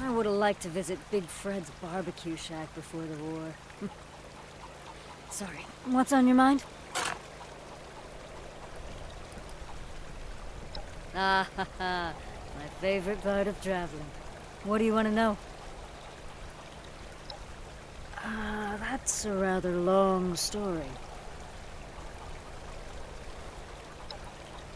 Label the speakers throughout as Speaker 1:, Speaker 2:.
Speaker 1: I would have liked to visit Big Fred's barbecue shack before the war. Sorry, what's on your mind? Ah ha ha, my favorite part of traveling. What do you want to know? That's a rather long story.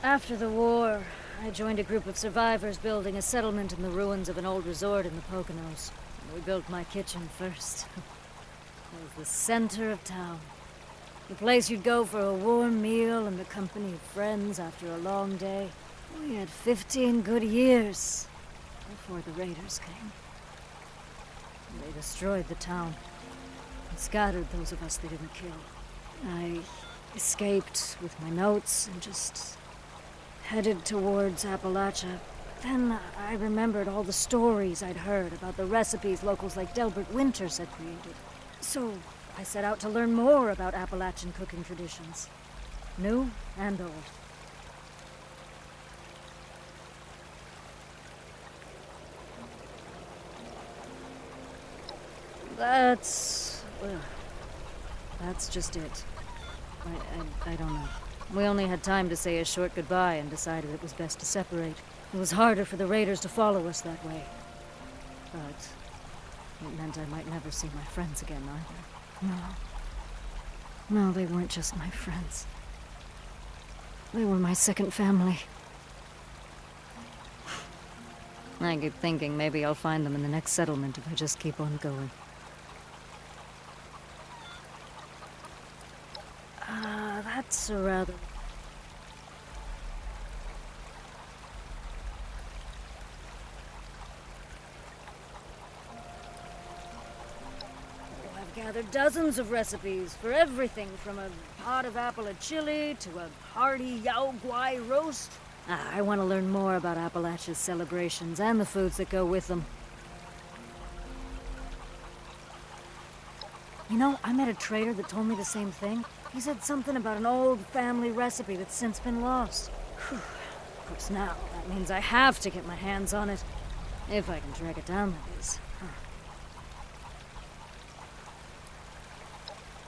Speaker 1: After the war, I joined a group of survivors building a settlement in the ruins of an old resort in the Poconos. We built my kitchen first. It was the center of town. The place you'd go for a warm meal in the company of friends after a long day. We had 15 good years before the raiders came. They destroyed the town and scattered those of us they didn't kill. I escaped with my notes and just headed towards Appalachia. Then I remembered all the stories I'd heard about the recipes locals like Delbert Winters had created. So I set out to learn more about Appalachian cooking traditions, new and old. That's just it. I don't know. We only had time to say a short goodbye and decided it was best to separate. It was harder for the raiders to follow us that way. But it meant I might never see my friends again either. No, they weren't just my friends. They were my second family. I keep thinking maybe I'll find them in the next settlement if I just keep on going. That's a rather... I've gathered dozens of recipes for everything from a pot of apple chili to a hearty yao guai roast. I want to learn more about Appalachia's celebrations and the foods that go with them. You know, I met a trader that told me the same thing. He said something about an old family recipe that's since been lost. Whew. Of course now, that means I have to get my hands on it. If I can track it down, that is.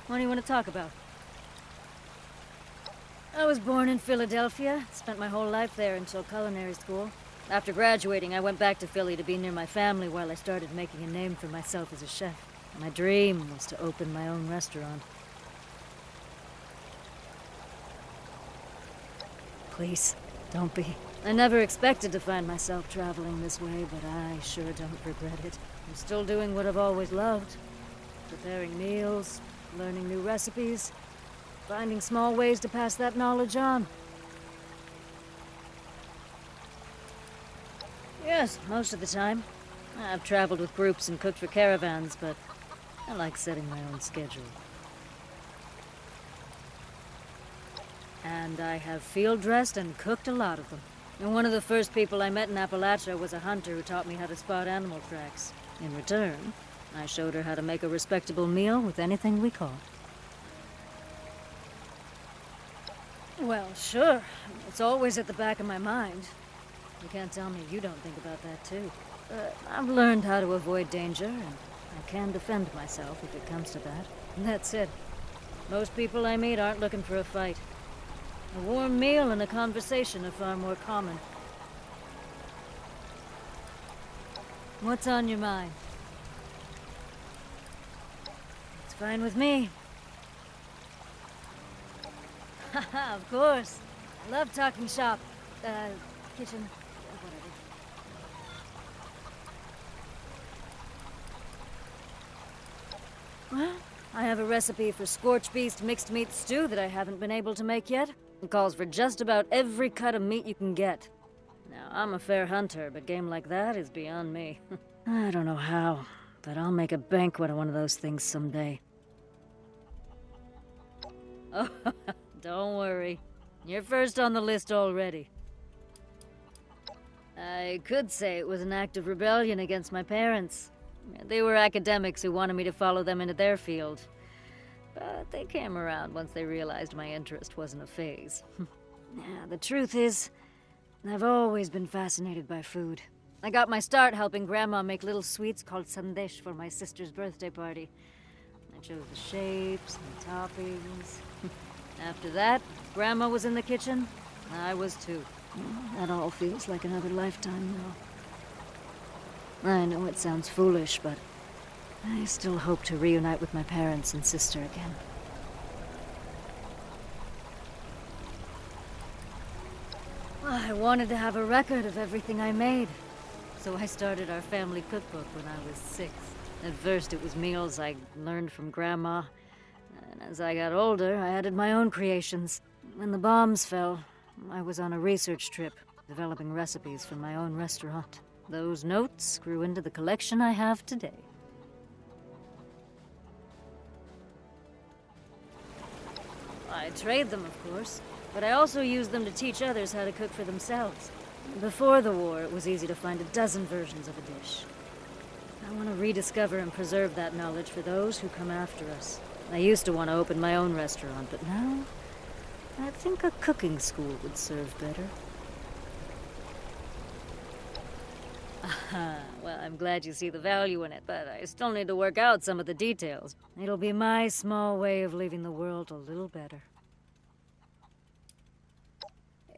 Speaker 1: What do you want to talk about? I was born in Philadelphia, spent my whole life there until culinary school. After graduating, I went back to Philly to be near my family while I started making a name for myself as a chef. My dream was to open my own restaurant. Please, don't be. I never expected to find myself traveling this way, but I sure don't regret it. I'm still doing what I've always loved. Preparing meals, learning new recipes, finding small ways to pass that knowledge on. Yes, most of the time. I've traveled with groups and cooked for caravans, but I like setting my own schedule. And I have field dressed and cooked a lot of them. And one of the first people I met in Appalachia was a hunter who taught me how to spot animal tracks. In return, I showed her how to make a respectable meal with anything we caught. Well, sure. It's always at the back of my mind. You can't tell me you don't think about that, too. I've learned how to avoid danger, and I can defend myself if it comes to that. And that's it. Most people I meet aren't looking for a fight. A warm meal and a conversation are far more common. What's on your mind? It's fine with me. Haha, of course. I love talking shop. Kitchen. Whatever. Well, I have a recipe for scorched beast mixed meat stew that I haven't been able to make yet. It calls for just about every cut of meat you can get. Now, I'm a fair hunter, but game like that is beyond me. I don't know how, but I'll make a banquet of one of those things someday. Oh, don't worry. You're first on the list already. I could say it was an act of rebellion against my parents. They were academics who wanted me to follow them into their field. But they came around once they realized my interest wasn't a phase. Yeah, the truth is, I've always been fascinated by food. I got my start helping Grandma make little sweets called sandesh for my sister's birthday party. I chose the shapes and the toppings. After that, Grandma was in the kitchen. I was too. That all feels like another lifetime now. I know it sounds foolish, but I still hope to reunite with my parents and sister again. I wanted to have a record of everything I made, so I started our family cookbook when I was 6. At first it was meals I learned from Grandma, and as I got older, I added my own creations. When the bombs fell, I was on a research trip, developing recipes for my own restaurant. Those notes grew into the collection I have today. I trade them, of course, but I also use them to teach others how to cook for themselves. Before the war, it was easy to find a dozen versions of a dish. I want to rediscover and preserve that knowledge for those who come after us. I used to want to open my own restaurant, but now I think a cooking school would serve better. Well, I'm glad you see the value in it, but I still need to work out some of the details. It'll be my small way of leaving the world a little better.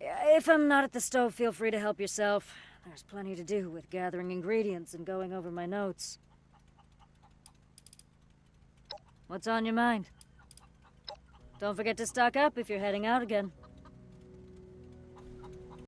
Speaker 1: If I'm not at the stove, feel free to help yourself. There's plenty to do with gathering ingredients and going over my notes. What's on your mind? Don't forget to stock up if you're heading out again.